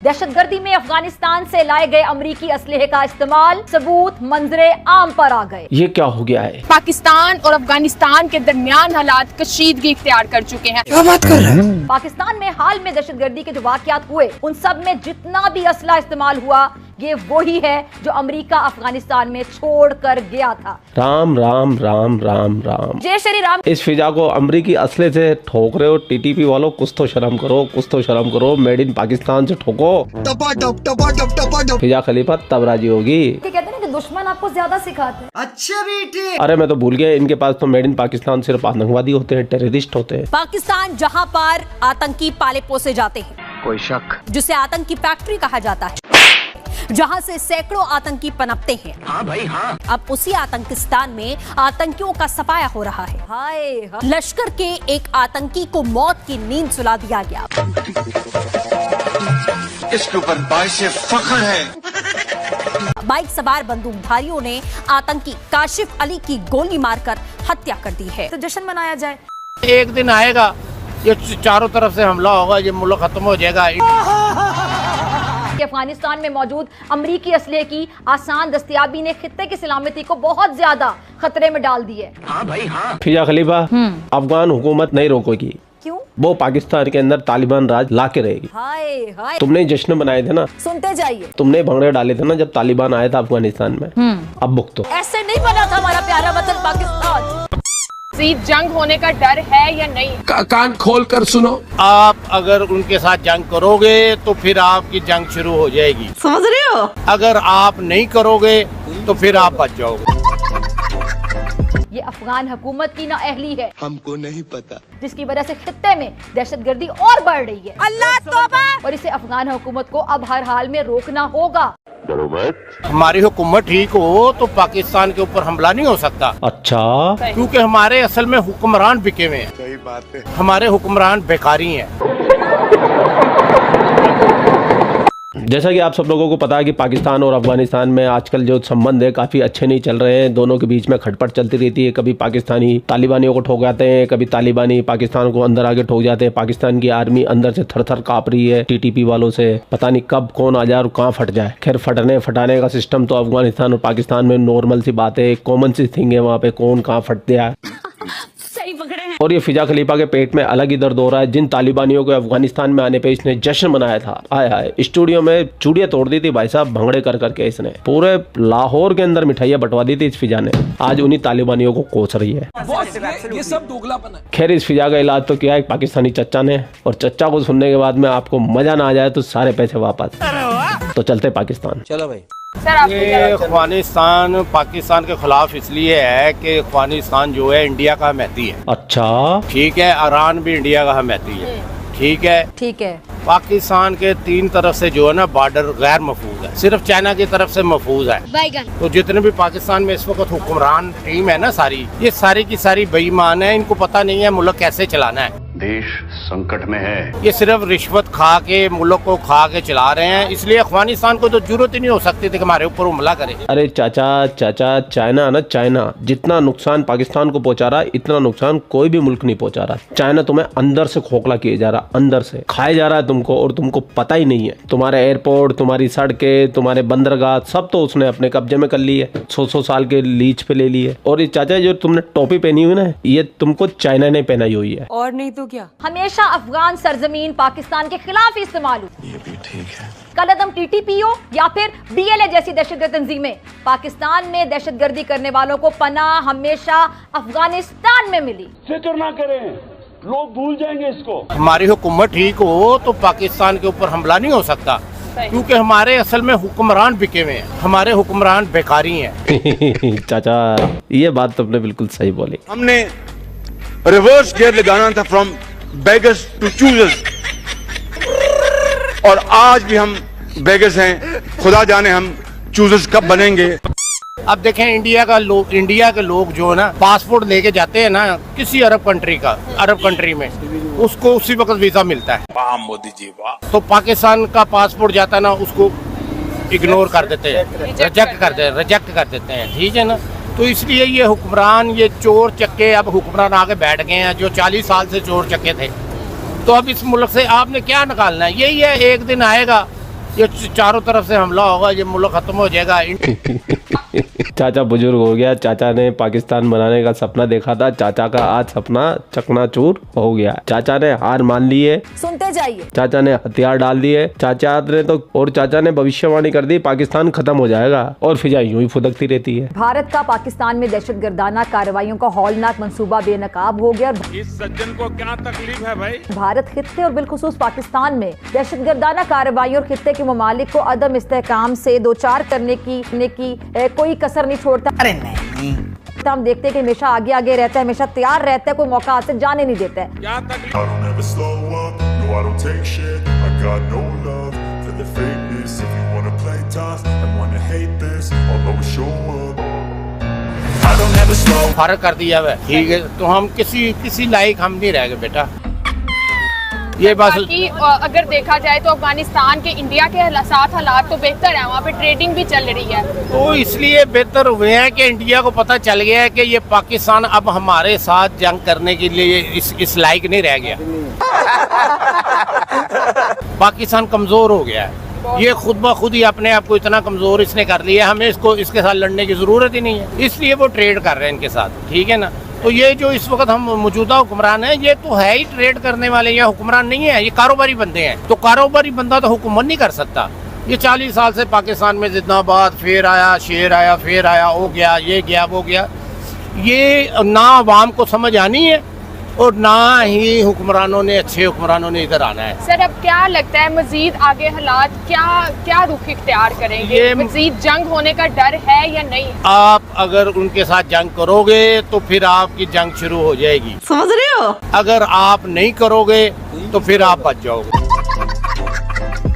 दहशतगर्दी में अफगानिस्तान से लाए गए अमरीकी असलहे का इस्तेमाल, सबूत मंजरे आम पर आ गए। ये क्या हो गया है? पाकिस्तान और अफगानिस्तान के दरमियान हालात कशीदगी इख्तियार कर चुके हैं। क्या बात कर रहे हैं? पाकिस्तान में हाल में दहशतगर्दी के जो वाकयात हुए, उन सब में जितना भी असला इस्तेमाल हुआ, ये वही है जो अमेरिका अफगानिस्तान में छोड़ कर गया था। राम राम राम राम राम, जय श्री राम। इस फिजा को अमरीकी असले से ठोक रहे हो। टीटीपी वालों, कुछ तो शर्म करो, कुछ तो शर्म करो। मेड इन पाकिस्तान से ठोको। टपा टप टपा टप टपा टप। फिजा खलीफा तब राजी होगी। कहते हैं ना कि दुश्मन आपको ज्यादा सिखाते हैं। अच्छा बेटे, अरे मैं तो भूल गया, इनके पास तो मेड इन पाकिस्तान सिर्फ आतंकवादी होते हैं, टेररिस्ट होते हैं। पाकिस्तान जहां पर आतंकी पाले पोसे जाते हैं, कोई शक? जिसे आतंकी फैक्ट्री कहा जाता है, जहां से सैकड़ों आतंकी पनपते हैं। हाँ भाई हाँ। अब उसी आतंकिस्तान में आतंकियों का सफाया हो रहा है। हाय, लश्कर के एक आतंकी को मौत की नींद सुला दिया गया। इसके ऊपर बाइश फख्र है। बाइक सवार बंदूकधारियों ने आतंकी काशिफ अली की गोली मारकर हत्या कर दी है। तो जश्न मनाया जाए। एक दिन आएगा, ये चारों तरफ से हमला होगा, ये मुल्क खत्म हो जाएगा। अफगानिस्तान में मौजूद अमरीकी असले की आसान दस्तयाबी ने खित्ते की सलामती को बहुत ज्यादा खतरे में डाल दी है। हाँ भाई हाँ। फिजा खलीफा, अफगान हुकूमत नहीं रोकेगी। क्यों? वो पाकिस्तान के अंदर तालिबान राज ला के रहेगी। हाय हाय, तुमने जश्न मनाए थे ना, सुनते जाइए। तुमने भंगड़े डाले थे ना जब तालिबान आया था अफगानिस्तान में। अब भुगतो। ऐसे नहीं बना था हमारा प्यारा वतन पाकिस्तान। जंग होने का डर है या नहीं? कान खोल कर सुनो। आप अगर उनके साथ जंग करोगे तो फिर आपकी जंग शुरू हो जाएगी, समझ रहे हो? अगर आप नहीं करोगे तो फिर आप बच जाओगे। ये अफगान हुकूमत की नाअहली है, हमको नहीं पता, जिसकी वजह से खित्ते में दहशतगर्दी और बढ़ रही है। अल्लाह तौबा। और इसे अफगान हुकूमत को अब हर हाल में रोकना होगा। हमारी हुकूमत ठीक हो तो पाकिस्तान के ऊपर हमला नहीं हो सकता। अच्छा, क्योंकि हमारे असल में हुक्मरान बिके हुए हैं। सही बात है। हमारे हुक्मरान बेकारी हैं। जैसा कि आप सब लोगों को पता है कि पाकिस्तान और अफगानिस्तान में आजकल जो संबंध है काफी अच्छे नहीं चल रहे हैं। दोनों के बीच में खटपट चलती रहती है। कभी पाकिस्तानी तालिबानियों को ठोक जाते हैं, कभी तालिबानी पाकिस्तान को अंदर आगे ठोक जाते हैं। पाकिस्तान की आर्मी अंदर से थर थर कांप रही है टीटीपी वालों से। पता नहीं कब कौन आ जाए और कहाँ फट जाए। खैर, फटने फटाने का सिस्टम तो अफगानिस्तान और पाकिस्तान में नॉर्मल सी बात है, कॉमन सी थिंग है। वहाँ पे कौन कहाँ फट गया और ये फिजा खलीफा के पेट में अलग ही दर्द हो रहा है। जिन तालिबानियों को अफगानिस्तान में आने पे इसने जश्न मनाया था, आया है स्टूडियो में चूड़ियां तोड़ दी थी भाई साहब, भंगड़े कर करके इसने पूरे लाहौर के अंदर मिठाइयां बंटवा दी थी इस फिजा ने। आज उन्हीं तालिबानियों को कोस रही है। ये सब दोगलापन है। खैर, इस फिजा का इलाज तो किया एक पाकिस्तानी चच्चा ने, और चच्चा को सुनने के बाद में आपको मजा ना आ जाए तो सारे पैसे वापस। तो चलते पाकिस्तान। चलो भाई। ये अफगानिस्तान पाकिस्तान के खिलाफ इसलिए है कि अफगानिस्तान जो है इंडिया का हमायती है। अच्छा, ठीक है, ईरान भी इंडिया का हमायती है। ठीक है, ठीक है। पाकिस्तान के तीन तरफ से जो है ना बॉर्डर गैर महफूज है, सिर्फ चाइना की तरफ से महफूज है। तो जितने भी पाकिस्तान में इस वक्त हुक्मरान टीम है ना, सारी ये सारी की सारी बेईमान है। इनको पता नहीं है मुल्क कैसे चलाना है। देश संकट में है। ये सिर्फ रिश्वत खा के मुल्क को खा के चला रहे हैं। इसलिए अफगानिस्तान को तो जरूरत ही नहीं हो सकती थी कि हमारे ऊपर हमला करे। अरे चाचा, चाइना ना, चाइना जितना नुकसान पाकिस्तान को पहुंचा रहा है, इतना नुकसान कोई भी मुल्क नहीं पहुंचा रहा। चाइना तुम्हें अंदर से खोखला किए जा रहा, अंदर से खाए जा रहा है तुमको, और तुमको पता ही नहीं है। तुम्हारे एयरपोर्ट, तुम्हारी सड़कें, तुम्हारे बंदरगाह सब तो उसने अपने कब्जे में कर ली है। 100 साल के लीज पे ले ली है। और ये चाचा जो तुमने टोपी पहनी हुई ना, ये तुमको चाइना ने पहनाई हुई है। और नहीं तो क्या, हमेशा अफगान सरजमीन पाकिस्तान के खिलाफ ही इस्तेमाल हुई। ये भी ठीक है। कलअदम टीटीपी हो या फिर डीएलए जैसी दहशतगर्द तंजीमें, पाकिस्तान में दहशतगर्दी करने वालों को पनाह हमेशा अफगानिस्तान में मिली। फिक्र ना करें, लोग भूल जाएंगे इसको। हमारी हुकूमत ठीक हो तो पाकिस्तान के ऊपर हमला नहीं हो सकता, क्योंकि हमारे असल में हुक्मरान बिके हुए हैं। हमारे हुक्मरान बेकारी हैं। चाचा, ये बात तुमने बिल्कुल सही बोली। हमने रिवर्स गियर लगाना था, फ्रॉम बेगर्स टू चूजर्स, और आज भी हम बेगर्स हैं। खुदा जाने हम चूजर्स कब बनेंगे। अब देखें, इंडिया के लोग जो है ना पासपोर्ट लेके जाते हैं ना किसी अरब कंट्री में, उसको उसी वक्त वीजा मिलता है। वाह मोदी जी वाह। तो पाकिस्तान का पासपोर्ट जाता है ना, उसको इग्नोर कर देते हैं, रिजेक्ट कर देते हैं। ठीक है ना। तो इसलिए ये हुक्मरान, ये चोर चक्के अब हुक्मरान आके बैठ गए हैं, जो 40 साल से चोर चक्के थे। तो अब इस मुल्क से आपने क्या निकालना है? यही है, एक दिन आएगा ये चारों तरफ से हमला होगा, ये मुल्क खत्म हो जाएगा। चाचा बुजुर्ग हो गया, चाचा ने पाकिस्तान बनाने का सपना देखा था, चाचा का आज सपना चकनाचूर हो गया। चाचा ने हार मान ली है, सुनते जाइए। चाचा ने हथियार डाल दिए, चाचा ने भविष्यवाणी कर दी पाकिस्तान खत्म हो जाएगा, और फिजा यूं ही फुदकती रहती है। भारत का पाकिस्तान में दहशतगर्दाना कार्रवाइयों का हौलनाक मंसूबा बेनकाब हो गया। इस सज्जन को क्या तकलीफ है भाई? भारत खित्ते और बिलखुसूस पाकिस्तान में दहशतगर्दाना कार्रवाइयों और खित्ते के ममालिक को अदम इस्तेहकाम से दो चार करने की कोई कसर नहीं छोड़ता। अरे नहीं, हम देखते हैं कि हमेशा आगे आगे रहता है, हमेशा तैयार रहता है, कोई मौका हाथ से जाने नहीं देता है। क्या तकलीफ? फर्क कर दिया है, ठीक है, तो हम किसी लायक हम नहीं रह गए बेटा। ये बात अगर देखा जाए तो अफगानिस्तान के इंडिया के साथ हालात तो बेहतर है, वहाँ पे ट्रेडिंग भी चल रही है, तो इसलिए बेहतर हुए हैं कि इंडिया को पता चल गया है कि ये पाकिस्तान अब हमारे साथ जंग करने के लिए इस लायक नहीं रह गया। पाकिस्तान कमजोर हो गया है, ये खुद ब खुद ही अपने आप को इतना कमजोर इसने कर लिया, हमें इसके साथ लड़ने की जरूरत ही नहीं है, इसलिए वो ट्रेड कर रहे हैं इनके साथ, ठीक है ना। तो ये जो इस वक्त हम मौजूदा हुक्मरान हैं, ये तो है ही ट्रेड करने वाले, ये हुक्मरान नहीं है, ये कारोबारी बंदे हैं। तो कारोबारी बंदा तो हुकूमत नहीं कर सकता। ये 40 साल से पाकिस्तान में जिंदाबाद, फिर आया, शेर आया, फिर आया, हो गया, ये गया, वो गया, ये ना अवाम को समझ आनी है और ना ही हुक्मरानों ने, अच्छे हुक्मरानों ने इधर आना है। सर अब क्या लगता है मजीद आगे हालात क्या रुख इख्तियार करेंगे? मजीद जंग होने का डर है या नहीं? आप अगर उनके साथ जंग करोगे तो फिर आपकी जंग शुरू हो जाएगी, समझ रहे हो? अगर आप नहीं करोगे तो फिर आप बच जाओगे।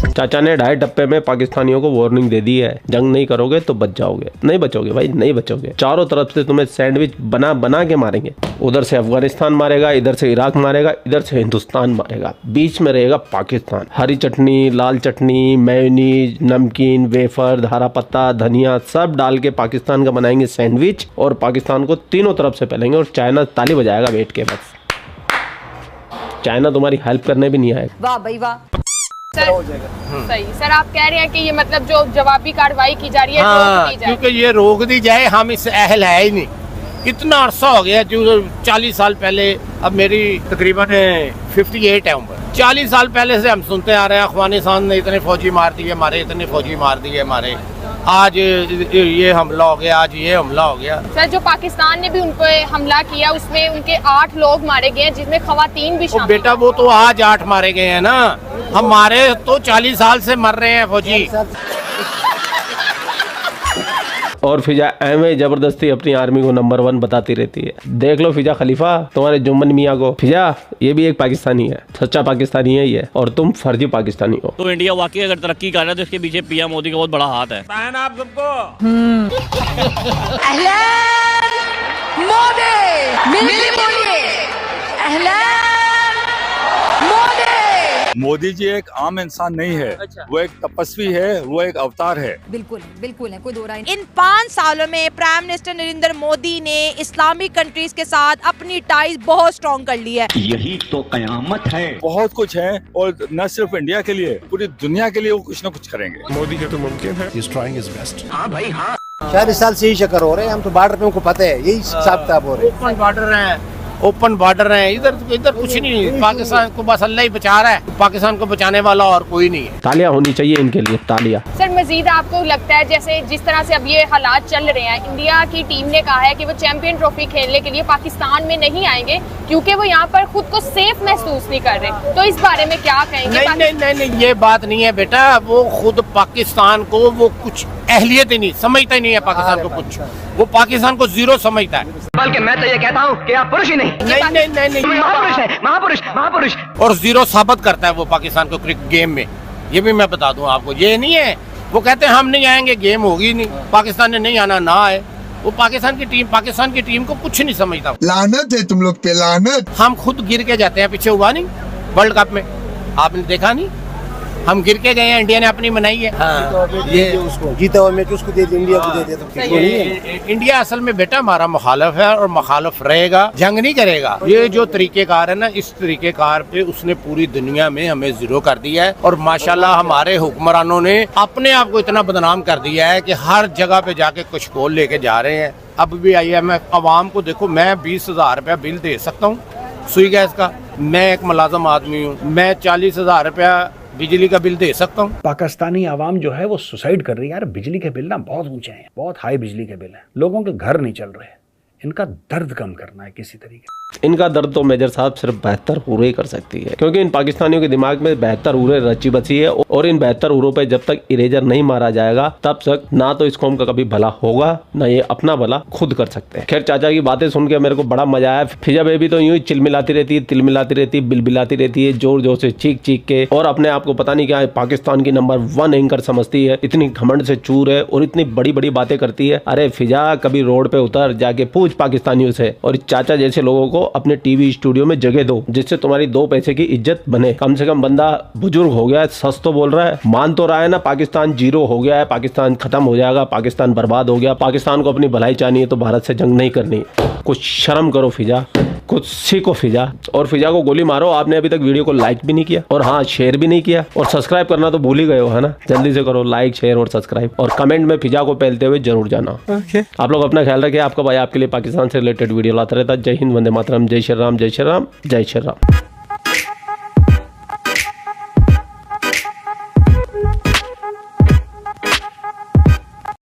चाचा ने 2.5 टप्पे में पाकिस्तानियों को वार्निंग दे दी है, जंग नहीं करोगे तो बच जाओगे। नहीं बचोगे भाई, नहीं बचोगे। चारों तरफ से तुम्हें सैंडविच बना बना के मारेंगे। उधर से अफगानिस्तान मारेगा, इधर से इराक मारेगा, इधर से हिंदुस्तान मारेगा, बीच में रहेगा पाकिस्तान। हरी चटनी, लाल चटनी, मेयोनीज, नमकीन, वेफर, हरा पत्ता, धनिया सब डाल के पाकिस्तान का बनाएंगे सैंडविच, और पाकिस्तान को तीनों तरफ से फैलेंगे, और चाइना ताली बजाएगा बैठ के। बस चाइना तुम्हारी हेल्प करने भी नहीं आएगा। वाह भाई वाह। सर सही सर, आप कह रहे हैं कि ये मतलब जो जवाबी कार्रवाई की जा रही है, हाँ, रोक दी जाए। क्योंकि ये रोक दी जाए, हम इस अहल है ही नहीं। इतना अरसा हो गया, जो 40 साल पहले, अब मेरी तकरीबन 58 है उम्र, 40 साल पहले से हम सुनते आ रहे हैं अफगानिस्तान ने इतने फौजी मार दिए हमारे, इतने फौजी मार दिए हमारे, आज ये हमला हो गया, आज ये हमला हो गया। सर जो पाकिस्तान ने भी उन पे हमला किया, उसमें उनके 8 लोग मारे गए, जिसमें खवातीन भी शामिल। बेटा वो तो आज 8 मारे गए हैं ना, हमारे तो 40 साल से मर रहे हैं फौजी। और फिजा एवं जबरदस्ती अपनी आर्मी को नंबर 1 बताती रहती है। देख लो फिजा खलीफा, तुम्हारे जुम्मन मियाँ को। फिजा ये भी एक पाकिस्तानी है, सच्चा पाकिस्तानी है ये, और तुम फर्जी पाकिस्तानी हो। तो इंडिया वाकई अगर तरक्की कर रहा है तो इसके पीछे पीएम मोदी का बहुत बड़ा हाथ है। आप सबको मोदी जी एक आम इंसान नहीं है। अच्छा। वो एक तपस्वी है, वो एक अवतार है। बिल्कुल बिल्कुल है, कोई दो राय। इन 5 सालों में प्राइम मिनिस्टर नरेंद्र मोदी ने इस्लामिक कंट्रीज के साथ अपनी टाइज बहुत स्ट्रॉन्ग कर ली है। यही तो कयामत है। बहुत कुछ है, और न सिर्फ इंडिया के लिए, पूरी दुनिया के लिए वो कुछ न कुछ करेंगे। मोदी के तो मुमकिन है। He's trying his best. हाँ भाई हाँ। 40 साल से ही चक्कर हो रहे हैं, हम तो बॉर्डर पे, उनको पता है, यही हिसाब किताब हो रहे हैं। ओपन बॉर्डर है, ओपन बॉर्डर है, इधर कुछ नहीं। पाकिस्तान को बस अल्लाह ही बचा रहा है, पाकिस्तान को बचाने वाला और कोई नहीं है। तालियां होनी चाहिए इनके लिए, तालियां। सर मजीद आपको लगता है जैसे जिस तरह से अब ये हालात चल रहे हैं, इंडिया की टीम ने कहा है कि वो चैंपियन ट्रॉफी खेलने के लिए पाकिस्तान में नहीं आएंगे क्योंकि वो यहाँ पर खुद को सेफ महसूस नहीं कर रहे, तो इस बारे में क्या कहेंगे? नहीं, ये बात नहीं है बेटा, वो खुद पाकिस्तान को वो कुछ अहलियत ही नहीं समझता, ही नहीं है पाकिस्तान को कुछ, वो पाकिस्तान को जीरो समझता है। बल्कि मैं तो ये कहता हूँ कि आप पुरुष ही नहीं। नहीं, महापुरुष है, महापुरुष। और जीरो साबित करता है वो पाकिस्तान को क्रिकेट गेम में, ये भी मैं बता दूं आपको। ये नहीं है वो कहते हैं हम नहीं आएंगे, गेम होगी नहीं, पाकिस्तान ने नहीं आना, ना आए। वो पाकिस्तान की टीम को कुछ नहीं समझता। लानत है तुम लोग पे, लानत। हम खुद गिर के जाते हैं, पीछे हुआ नहीं वर्ल्ड कप में, आपने देखा नहीं, हम गिर के गए हैं, इंडिया ने अपनी बनाई है। ये उसको जीता हुआ मैच उसको दे दे, इंडिया को दे दे तो ठीक नहीं है। इंडिया असल में बेटा हमारा मुखालफ है और मुखालफ रहेगा, जंग नहीं करेगा। ये जो तरीकेकार है ना, इस तरीकेकार पे उसने पूरी दुनिया में हमें जीरो कर दिया है। और माशाल्लाह हमारे हुक्मरानों ने अपने आप को इतना बदनाम कर दिया है कि हर जगह पे जाके कुछ कोल लेके जा रहे हैं। अब भी IMF अवाम को देखो, मैं 20,000 रुपया बिल दे सकता हूँ सुई गैस का, मैं एक मुलाजम आदमी हूँ, मैं 40,000 रुपया बिजली का बिल दे सकता हूँ। पाकिस्तानी आवाम जो है वो सुसाइड कर रही है यार। बिजली के बिल ना बहुत ऊंचे हैं, बहुत हाई बिजली के बिल हैं, लोगों के घर नहीं चल रहे। इनका दर्द कम करना है किसी तरीके। इनका दर्द तो मेजर साहब सिर्फ 72 उरे ही कर सकती है, क्योंकि इन पाकिस्तानियों के दिमाग में 72 उरे रची बची है और इन 72 उरों पे जब तक इरेजर नहीं मारा जाएगा तब तक ना तो इस कौम का कभी भला होगा, ना ये अपना भला खुद कर सकते हैं। खैर चाचा की बातें सुन के मेरे को बड़ा मजा आया। फिजा बेबी तो यूं ही चिलमिलाती रहती है, तिलमिलाती रहती है, बिलबिलाती रहती है, जोर जोर से चीख चीख के, और अपने आप को पता नहीं क्या पाकिस्तान की नंबर 1 एंकर समझती है। इतनी घमंड से चूर है और इतनी बड़ी बड़ी बातें करती है। अरे फिजा कभी रोड पे उतर, जाके पूछ पाकिस्तानियों से, और चाचा जैसे लोगों को अपने टीवी स्टूडियो में जगह दो, जिससे तुम्हारी 2 पैसे की इज्जत बने। कम से कम बंदा बुजुर्ग हो गया है, सच तो बोल रहा है, मान तो रहा है ना पाकिस्तान जीरो हो गया है, पाकिस्तान खत्म हो जाएगा, पाकिस्तान बर्बाद हो गया, पाकिस्तान को अपनी भलाई चाहिए है तो भारत से जंग नहीं करनी। कुछ शर्म करो फिजा, कुछ सीखो फिजा। और फिजा को गोली मारो। आपने अभी तक वीडियो को लाइक भी नहीं किया और हाँ शेयर भी नहीं किया, और सब्सक्राइब करना तो भूल ही गए हो, है ना। जल्दी से करो लाइक, शेयर और सब्सक्राइब, और कमेंट में फिजा को पहलते हुए जरूर जाना। आप लोग अपना ख्याल रखिए। आपका भाई आपके लिए पाकिस्तान से रिलेटेड वीडियो लाता रहता है। जय हिंद, वंदे मातरम, जय श्री राम, जय श्री राम, जय श्री राम।